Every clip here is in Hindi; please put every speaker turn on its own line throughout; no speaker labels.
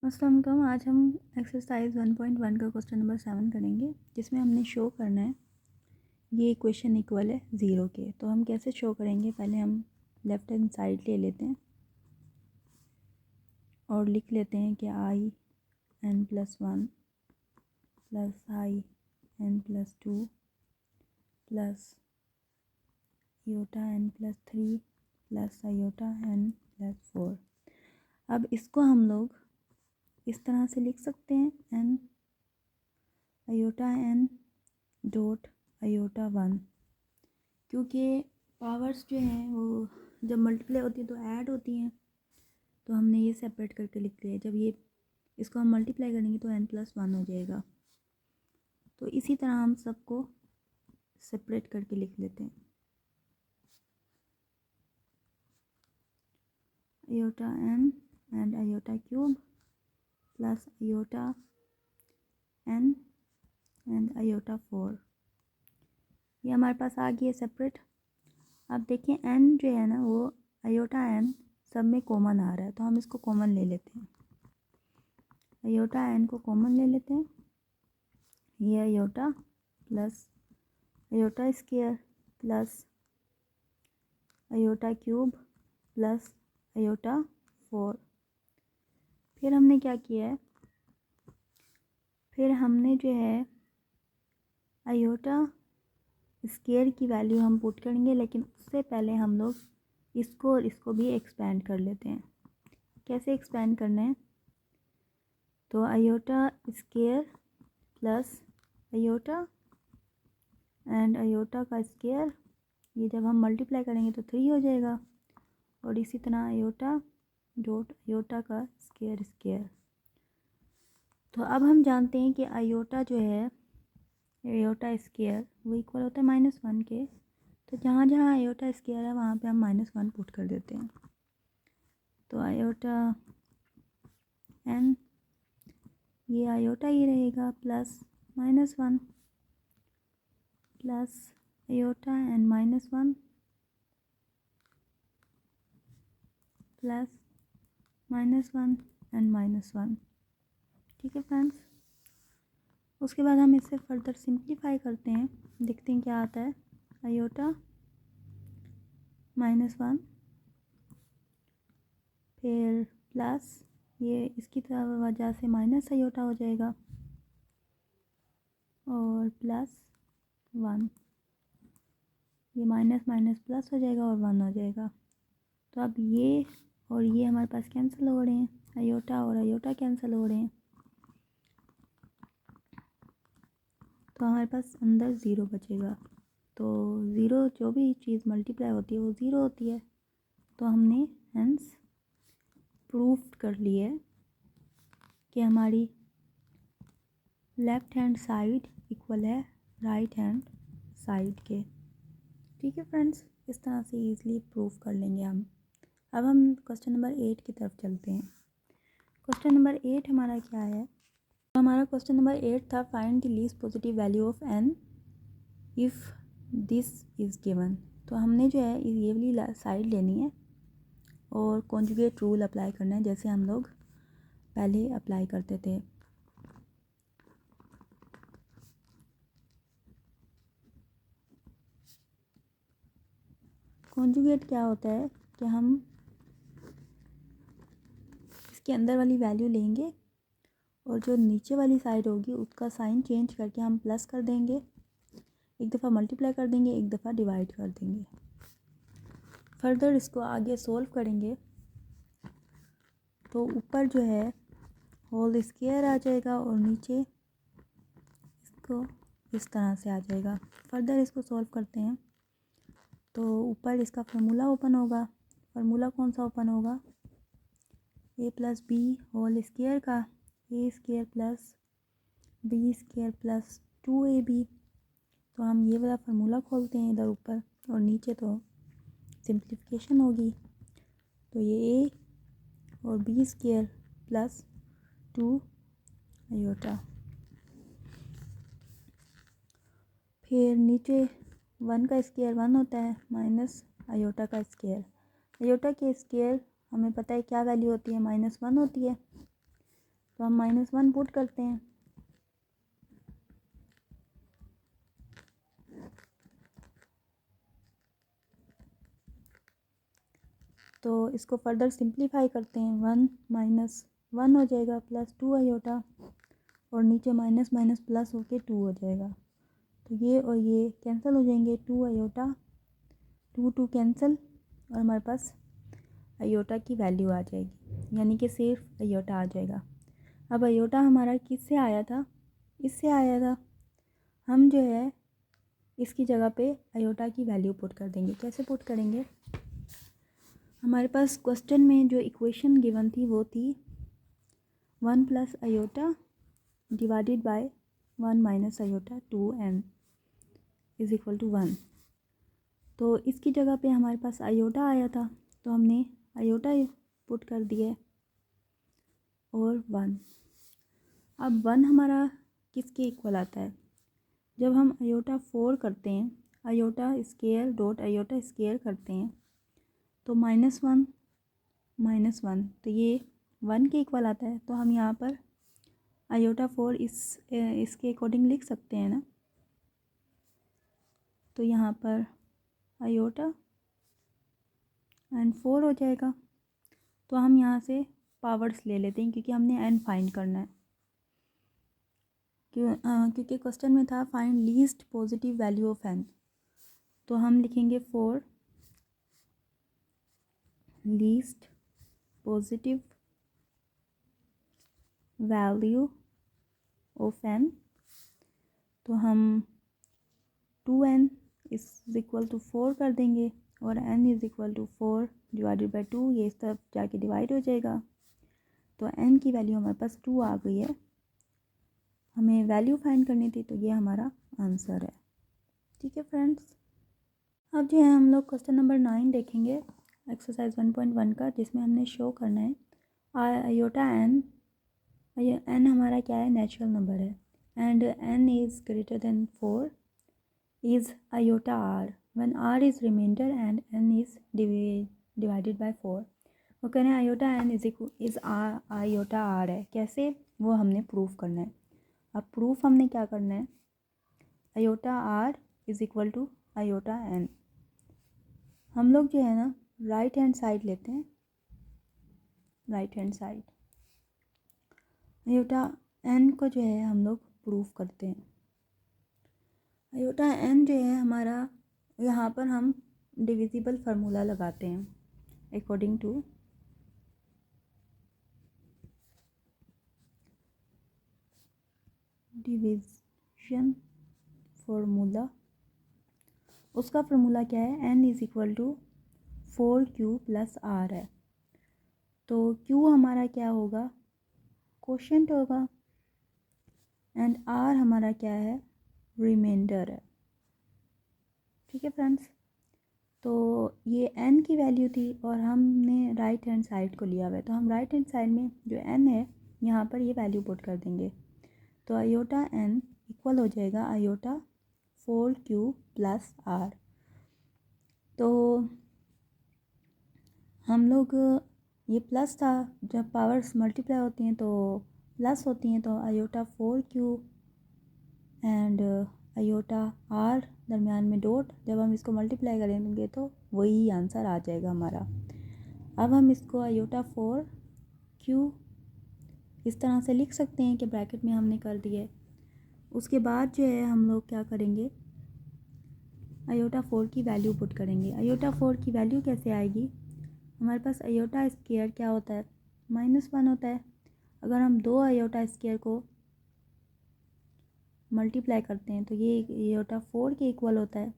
अस्सलाम वालेकुम। आज हम एक्सरसाइज 1.1 का क्वेश्चन नंबर 7 करेंगे, जिसमें हमने शो करना है ये इक्वेशन इक्वल है 0 के। तो हम कैसे शो करेंगे, पहले हम लेफ़्ट हैंड साइड ले लेते हैं और लिख लेते हैं कि i(n+1) plus i(n+2) plus i(n+3) plus i(n+4). अब इसको हम लोग इस तरह से लिख सकते हैं n डॉट i(1), क्योंकि पावर्स जो हैं वो जब मल्टीप्लाई होती है तो ऐड होती हैं, तो हमने ये सेपरेट करके लिख लिया। जब ये इसको हम मल्टीप्लाई करेंगे तो n+1 हो जाएगा। तो इसी तरह हम सबको सेपरेट करके लिख लेते हैं। i(n) and i³ plus i(n) and i(4). ये हमारे पास आ गई है सेपरेट। अब देखिए n जो है ना वो i(n) सब में कॉमन आ रहा है, तो हम इसको कॉमन ले लेते हैं। i(n) को कॉमन ले लेते हैं। ये i plus i² plus i³ plus i4। फिर हमने क्या किया है, फिर हमने जो है i² की वैल्यू हम पुट करेंगे, लेकिन उससे पहले हम लोग इसको और इसको भी एक्सपेंड कर लेते हैं। कैसे एक्सपेंड करना है, तो i² plus i and i का स्क्वायर, ये जब हम मल्टीप्लाई करेंगे तो 3 हो जाएगा, और इसी तरह i डॉट i का स्क्वायर। तो अब हम जानते हैं कि i जो है i² वो इक्वल होता है -1 के। तो जहाँ जहाँ i² है वहाँ पे हम -1 पुट कर देते हैं। तो i(n) ये i ही रहेगा plus -1 plus i and -1 plus -1 and -1। ठीक है फ्रेंड्स। उसके बाद हम इसे फर्दर सिंप्लीफाई करते हैं, देखते हैं क्या आता है। i -1 फिर प्लस ये इसकी वजह से माइनस i हो जाएगा और प्लस 1, ये माइनस माइनस प्लस हो जाएगा और 1 हो जाएगा। तो अब ये और ये हमारे पास कैंसिल हो रहे हैं, i और i कैंसिल हो रहे हैं, तो हमारे पास अंदर 0 बचेगा। तो 0 जो भी चीज़ मल्टीप्लाई होती है वो 0 होती है। तो हमने हेंस प्रूफ कर ली है कि हमारी लेफ़्ट हैंड साइड इक्वल है राइट हैंड साइड के। ठीक है फ्रेंड्स, इस तरह से ईज़िली प्रूफ कर लेंगे हम। अब हम क्वेश्चन नंबर 8 की तरफ चलते हैं। क्वेश्चन नंबर 8 हमारा क्या है, तो हमारा क्वेश्चन नंबर 8 था find the least positive value of n if this is given. तो हमने जो है ये वाली साइड लेनी है और कॉन्जुगेट रूल अप्लाई करना है, जैसे हम लोग पहले अप्लाई करते थे। कॉन्जुगेट क्या होता है कि हम इसके अंदर वाली वैल्यू लेंगे और जो नीचे वाली साइड होगी उसका साइन चेंज करके हम प्लस कर देंगे, एक दफ़ा मल्टीप्लाई कर देंगे, एक दफ़ा डिवाइड कर देंगे। फर्दर इसको आगे सोल्व करेंगे तो ऊपर जो है होल स्क्वायर आ जाएगा और नीचे इसको इस तरह से आ जाएगा। फर्दर इसको सोल्व करते हैं तो ऊपर इसका फार्मूला ओपन होगा। फार्मूला कौन सा ओपन होगा, a plus b whole square का, a² plus b² plus 2ab। तो हम ये वाला फार्मूला खोलते हैं इधर ऊपर, और नीचे तो सिंप्लीफिकेशन होगी। तो ये a और b² प्लस 2i। फिर नीचे 1 का स्क्वायर 1 होता है माइनस i का स्क्वायर। i के स्क्वायर हमें पता है क्या वैल्यू होती है, -1 होती है। तो हम -1 पुट करते हैं। तो इसको फर्दर सिंप्लीफाई करते हैं। 1 - 1 हो जाएगा प्लस 2 आयोटा, और नीचे माइनस माइनस प्लस होके 2 हो जाएगा। तो ये और ये कैंसिल हो जाएंगे, 2 आयोटा 2 कैंसिल, और हमारे पास आयोटा की वैल्यू आ जाएगी, यानी कि सिर्फ आयोटा आ जाएगा। अब आयोटा हमारा किससे आया था? इससे आया था। हम जो है इसकी जगह पे आयोटा की वैल्यू पुट कर देंगे। कैसे पुट करेंगे? हमारे पास क्वेश्चन में जो इक्वेशन गिवन थी वो थी 1 plus iota divided by 1 minus iota 2n is equal to 1। तो इसकी जगह पे हमारे पास आयोटा आया था, तो हमने आयोटा पुट कर दिए और 1। अब 1 हमारा किसके इक्वल आता है? जब हम आयोटा 4 करते हैं, iota square dot iota square करते हैं, तो -1 -1, तो ये 1 के इक्वल आता है। तो हम यहाँ पर आयोटा 4 इसके अकॉर्डिंग लिख सकते हैं ना। तो यहाँ पर आयोटा एंड 4 हो जाएगा। तो हम यहाँ से पावर्स ले लेते हैं, क्योंकि हमने n फाइंड करना है। क्योंकि क्वेश्चन में था find least positive value of n, तो हम लिखेंगे 4 least positive value of n। तो हम 2n इज इक्वल टू 4 कर देंगे, और n is equal to 4 divided by 2, ये इस तरफ जाके डिवाइड हो जाएगा। तो n की वैल्यू हमारे पास 2 आ गई है। हमें वैल्यू फाइंड करनी थी, तो ये हमारा आंसर है। ठीक है फ्रेंड्स, अब जो है हम लोग क्वेश्चन नंबर 9 देखेंगे, एक्सरसाइज 1.1 का, जिसमें हमने शो करना है आयोटा n हमारा क्या है? नेचुरल नंबर है, and n is greater than 4 is iota r when r is remainder and n is divided by 4। वो कह रहे हैं iota n is iota r है। कैसे? वो हमने प्रूफ करना है। अब प्रूफ हमने क्या करना है? iota r is equal to iota n। हम लोग जो है ना राइट हैंड साइड लेते हैं, right hand side iota n को जो है हम लोग प्रूफ करते हैं। आयोटा n जो है हमारा, यहाँ पर हम डिविजिबल फार्मूला लगाते हैं अकॉर्डिंग टू डिविजन फार्मूला। उसका फार्मूला क्या है? n is equal to 4q plus r है। तो q हमारा क्या होगा? कोशेंट होगा, एंड r हमारा क्या है? रिमाइंडर है। ठीक है फ्रेंड्स, तो ये n की वैल्यू थी और हमने राइट हैंड साइड को लिया हुआ है, तो हम राइट हैंड साइड में जो n है यहाँ पर ये वैल्यू पुट कर देंगे। तो आयोटा n इक्वल हो जाएगा आयोटा 4q प्लस r। तो हम लोग ये प्लस था, जब पावर्स मल्टीप्लाई होती हैं तो प्लस होती हैं, तो iota 4q and iota r दरमियान में डॉट, जब हम इसको मल्टीप्लाई करेंगे तो वही आंसर आ जाएगा हमारा। अब हम इसको आयोटा 4q इस तरह से लिख सकते हैं कि ब्रैकेट में हमने कर दिया। उसके बाद जो है हम लोग क्या करेंगे? आयोटा 4 की वैल्यू पुट करेंगे। आयोटा 4 की वैल्यू कैसे आएगी? हमारे पास आयोटा स्क्वायर क्या होता है? -1 होता है। अगर हम 2 आयोटा स्क्वायर को मल्टीप्लाई करते हैं तो ये आयोटा 4 के इक्वल होता है।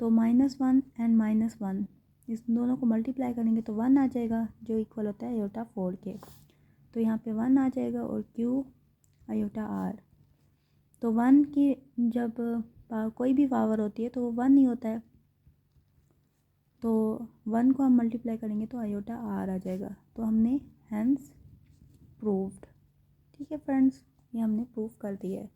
तो -1 एंड -1 इस दोनों को मल्टीप्लाई करेंगे तो 1 आ जाएगा, जो इक्वल होता है आयोटा 4 के। तो यहाँ पे 1 आ जाएगा, और q आयोटा r। तो 1 की जब कोई भी पावर होती है तो वो 1 ही होता है, तो 1 को हम मल्टीप्लाई करेंगे तो आयोटा r आ जाएगा। तो हमने हैंस प्रूव्ड। ठीक है फ्रेंड्स, ये हमने प्रूव कर दिया है।